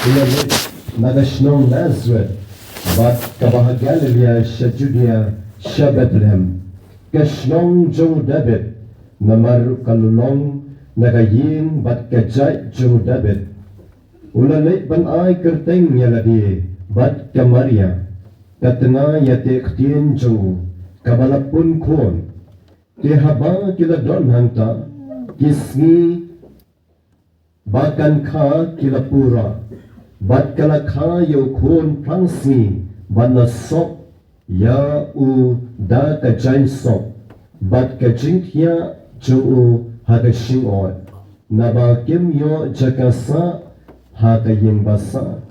Ilalit nagashnong Nazareth, bat kabahagalilya sa Judea, sa Bethlehem. Kashnong jong David, namar kalulong, nagayin bat kajay jong David. Ulalit ban ay kerteng yaladi, bat kamaria, katanga yate ktien jong, kabalapun kon. Kehaba kila don hangta, kisngi bakan ka kila pura. Bat kalakha yo kon prangsmi ban na sok ya u da ka jain sok bat ka jinkya jo u ha ka shing ot na ba kim yo jakasa ha ka ying basa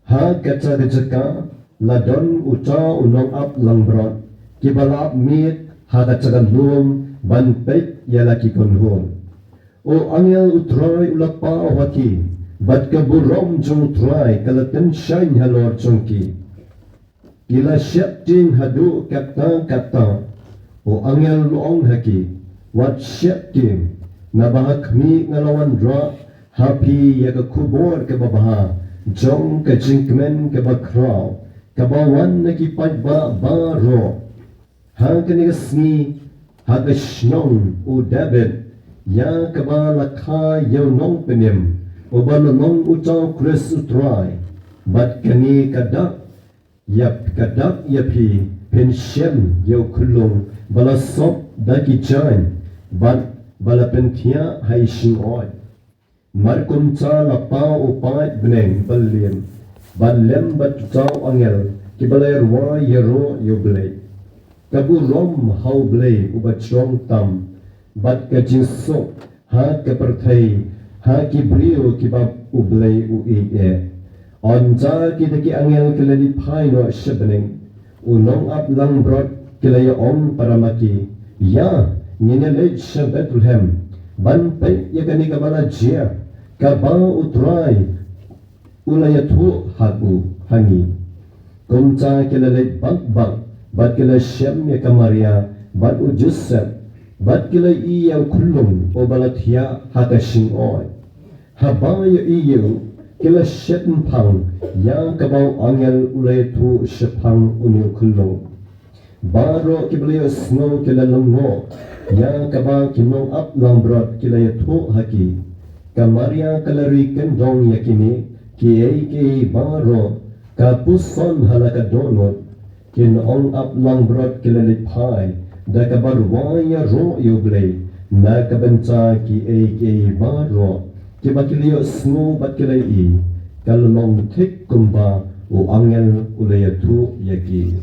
ha ka cha ka jaka la don uta unong ap lang brot kibalap mit ha ka cha lum ban pek ya la ki kon hum o angel utroy ulapa wati bat kaburom jong try kalatan shine halor chongki kila shapting hadu kata o angel loong haki wat shapting na bahak mi ngalawan dra happy ya ka kubor ka babaha jong ka jinkmen ka bakraw kabawan na kipad ba baro ha kanigasni ha ka shnong o David ya ka ba lakha yaw nong penim Obalong utang Chris utray, bat kani kadak yapi pensyen yaw kulong balasop daki jain, bat balapentia hay shingoy. Markum cha lapa upay beneng balim, balem bat utaw angel, kibalayar wa yaro yoblay. Kaburom haw blay ubachrom tam, bat kajinsok ha kapertay, ha kibriyo kibab ublay uiye. Onja kitaki angel kilali paino shibening. Unong ap lang brot kilaya om paramaki. Ya, ninelej sa Bethlehem. Banpay yakani kabala jia. Kaba utray. Ulayatu hagu hangi. Kumta kilali bagbag. Bat kila siyam ya kamaria. Bat u Joseph. Bat kila iyaw kulong o balatya hakashing oy. Habaya iyo kila shetn pang ya kabaw angel ulay tu shepang unyo kulong. Baro kibliyo snow kila longo ya kabaw kinong up lambrot kila yato haki. Kamaria kalari kendong yakini ki baro kapuson halaka donot kinong up lambrot kila lipay da kabarwaya ro yublay na kabenta ki baro Kibakiliyo snow bat kilay kalulong tik kumba o angel ulayatu yaki.